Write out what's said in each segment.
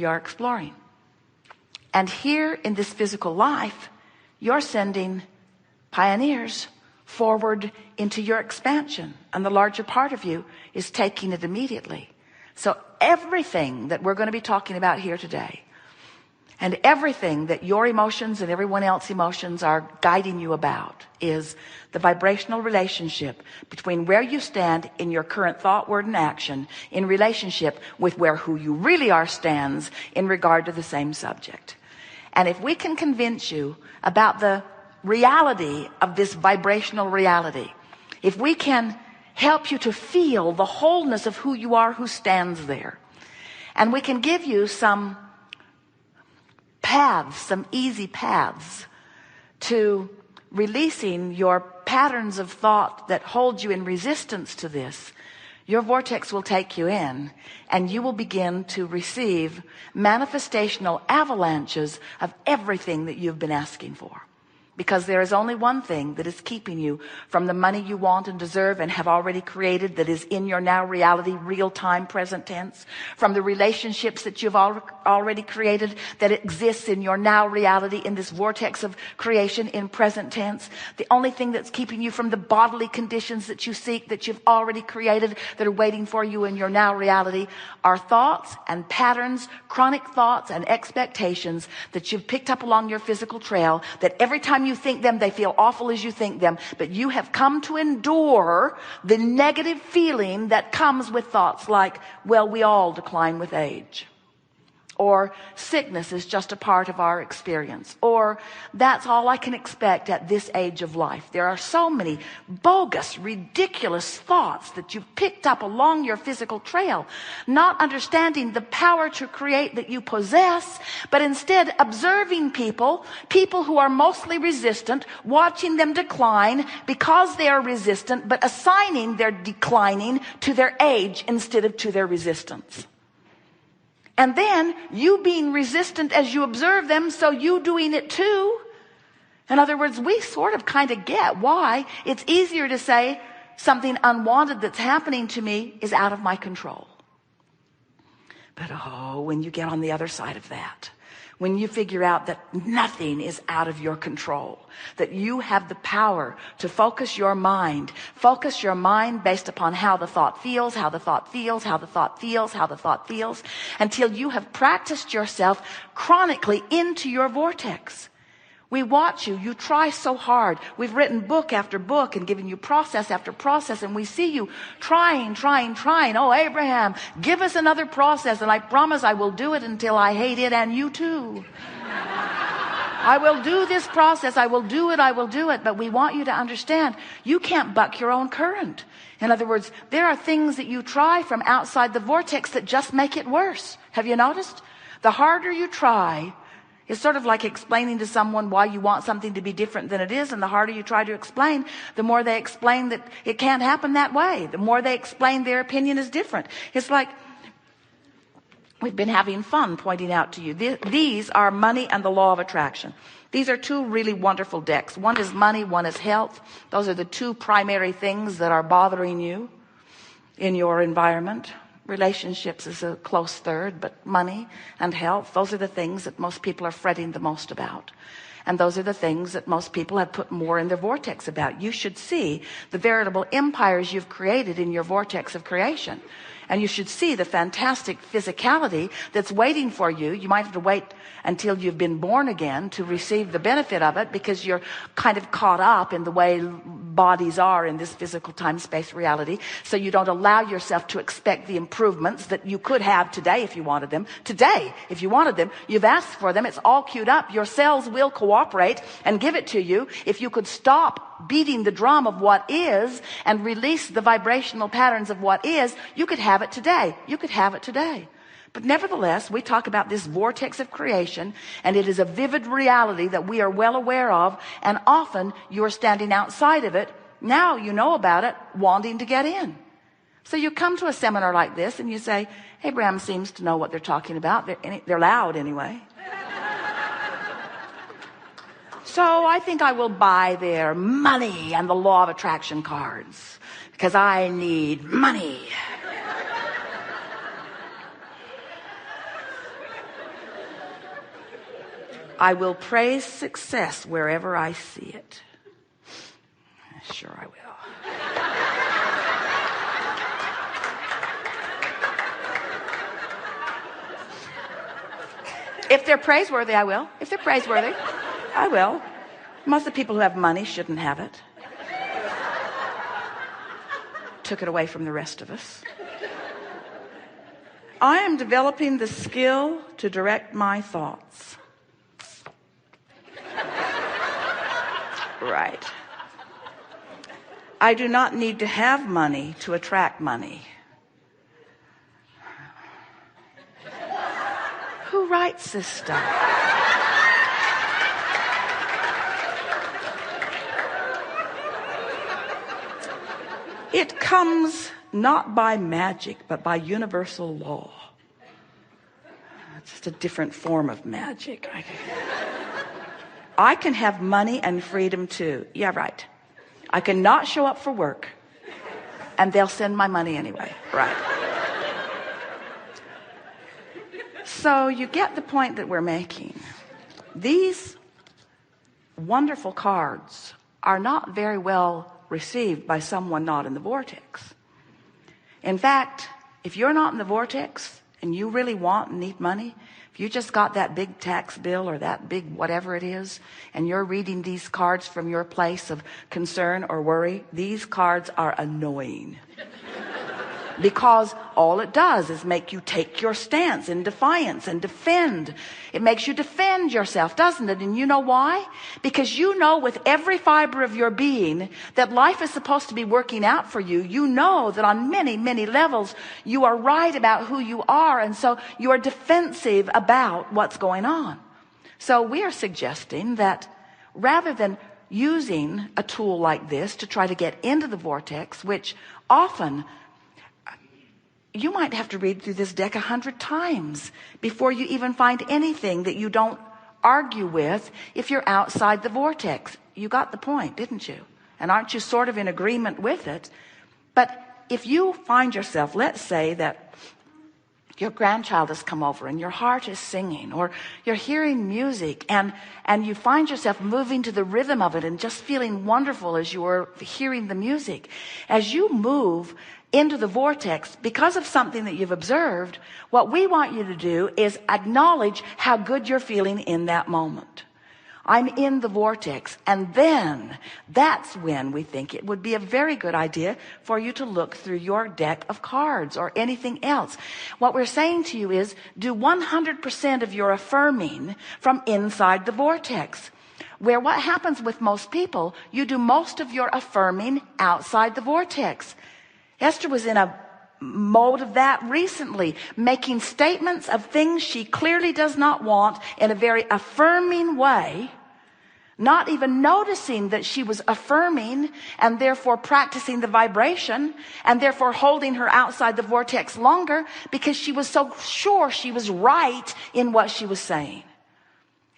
you are exploring. And here in this physical life, you're sending pioneers forward into your expansion, and the larger part of you is taking it immediately. So everything that we're going to be talking about here today, and everything that your emotions and everyone else's emotions are guiding you about, is the vibrational relationship between where you stand in your current thought, word, and action in relationship with where who you really are stands in regard to the same subject. And if we can convince you about the reality of this vibrational reality, if we can help you to feel the wholeness of who you are, who stands there, and we can give you some paths, some easy paths to releasing your patterns of thought that hold you in resistance to this, your vortex will take you in, and you will begin to receive manifestational avalanches of everything that you've been asking for. Because there is only one thing that is keeping you from the money you want and deserve and have already created, that is in your now reality, real time, present tense. From the relationships that you've already created that exists in your now reality, in this vortex of creation in present tense. The only thing that's keeping you from the bodily conditions that you seek, that you've already created, that are waiting for you in your now reality, are thoughts and patterns, chronic thoughts and expectations that you've picked up along your physical trail, that every time you think them, they feel awful as you think them, but you have come to endure the negative feeling that comes with thoughts like, well, we all decline with age, or sickness is just a part of our experience, or that's all I can expect at this age of life. There are so many bogus, ridiculous thoughts that you've picked up along your physical trail, not understanding the power to create that you possess, but instead observing people who are mostly resistant, watching them decline because they are resistant, but assigning their declining to their age instead of to their resistance. And then you being resistant as you observe them, so you doing it too. In other words, we sort of kind of get why it's easier to say something unwanted that's happening to me is out of my control. But when you get on the other side of that, when you figure out that nothing is out of your control, that you have the power to focus your mind based upon how the thought feels, how the thought feels, how the thought feels, how the thought feels, until you have practiced yourself chronically into your vortex. We watch you. You try so hard. We've written book after book and given you process after process, and we see you trying. Oh, Abraham, give us another process, and I promise I will do it until I hate it, and you too. I will do this process. I will do it. But we want you to understand, you can't buck your own current. In other words, there are things that you try from outside the vortex that just make it worse. Have you noticed? The harder you try, it's sort of like explaining to someone why you want something to be different than it is, and the harder you try to explain, the more they explain that it can't happen that way. The more they explain their opinion is different. It's like we've been having fun pointing out to you. These are money and the law of attraction. These are two really wonderful decks. One is money, one is health. Those are the two primary things that are bothering you in your environment. Relationships is a close third, but money and health, those are the things that most people are fretting the most about. And those are the things that most people have put more in their vortex about. You should see the veritable empires you've created in your vortex of creation. And you should see the fantastic physicality that's waiting for you. You might have to wait until you've been born again to receive the benefit of it, because you're kind of caught up in the way bodies are in this physical time-space reality. So you don't allow yourself to expect the improvements that you could have today if you wanted them. Today, if you wanted them, you've asked for them. It's all queued up. Your cells will cooperate and give it to you. If you could stop beating the drum of what is and release the vibrational patterns of what is, you could have it today. You could have it today. But nevertheless, we talk about this vortex of creation, and it is a vivid reality that we are well aware of, and often you are standing outside of it. Now you know about it, wanting to get in. So you come to a seminar like this and you say, Abraham seems to know what they're talking about. They're loud anyway. So I think I will buy their money and the law of attraction cards, because I need money. I will praise success wherever I see it. Sure I will. If they're praiseworthy, I will. If they're praiseworthy, I will. Most of the people who have money shouldn't have it. Took it away from the rest of us. I am developing the skill to direct my thoughts. Right. I do not need to have money to attract money. Who writes this stuff? It comes not by magic, but by universal law. It's just a different form of magic. I can have money and freedom too. Yeah, right. I can not show up for work, and they'll send my money anyway. Right. So you get the point that we're making. These wonderful cards are not very well received by someone not in the vortex. In fact, if you're not in the vortex and you really want and need money, if you just got that big tax bill or that big whatever it is, and you're reading these cards from your place of concern or worry, these cards are annoying. Because all it does is make you take your stance in defiance and defend. It makes you defend yourself, doesn't it? And you know why? Because you know with every fiber of your being that life is supposed to be working out for you. You know that on many, many levels you are right about who you are, and so you are defensive about what's going on. So we are suggesting that rather than using a tool like this to try to get into the vortex, which often you might have to read through this deck 100 times before you even find anything that you don't argue with if you're outside the vortex. You got the point, didn't you? And aren't you sort of in agreement with it? But if you find yourself, let's say that your grandchild has come over and your heart is singing, or you're hearing music and you find yourself moving to the rhythm of it and just feeling wonderful as you are hearing the music. As you move into the vortex because of something that you've observed, what we want you to do is acknowledge how good you're feeling in that moment. I'm in the vortex, and then that's when we think it would be a very good idea for you to look through your deck of cards or anything else. What we're saying to you is do 100% of your affirming from inside the vortex. Where what happens with most people, you do most of your affirming outside the vortex. Esther was in a mode of that recently, making statements of things she clearly does not want in a very affirming way, not even noticing that she was affirming and therefore practicing the vibration and therefore holding her outside the vortex longer because she was so sure she was right in what she was saying.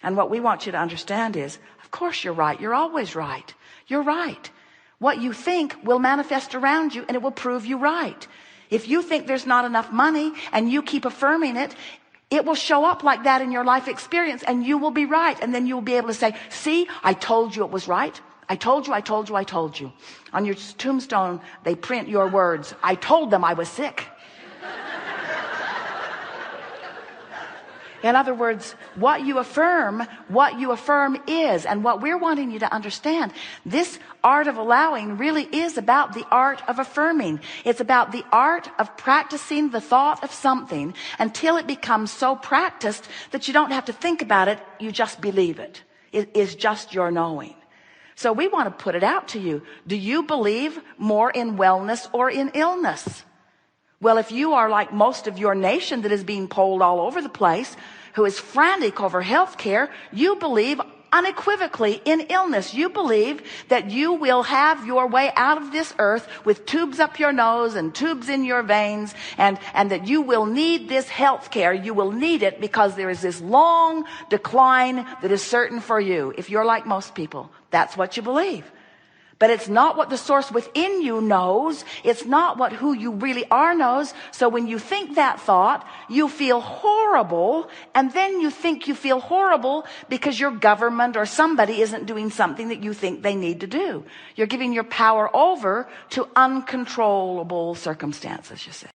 And what we want you to understand is, of course you're right. You're always right. You're right. What you think will manifest around you, and it will prove you right. If you think there's not enough money and you keep affirming it, it will show up like that in your life experience, and you will be right. And then you will be able to say, see, I told you it was right. I told you, I told you, I told you. On your tombstone, they print your words. I told them I was sick. In other words, what you affirm is. And what we're wanting you to understand, this art of allowing really is about the art of affirming. It's about the art of practicing the thought of something until it becomes so practiced that you don't have to think about it. You just believe it. It is just your knowing. So we want to put it out to you. Do you believe more in wellness or in illness? Well, if you are like most of your nation that is being polled all over the place, who is frantic over health care, you believe unequivocally in illness. You believe that you will have your way out of this earth with tubes up your nose and tubes in your veins, and that you will need this health care. You will need it because there is this long decline that is certain for you. If you're like most people, that's what you believe. But it's not what the source within you knows. It's not what who you really are knows. So when you think that thought, you feel horrible. And then you think you feel horrible because your government or somebody isn't doing something that you think they need to do. You're giving your power over to uncontrollable circumstances, you see.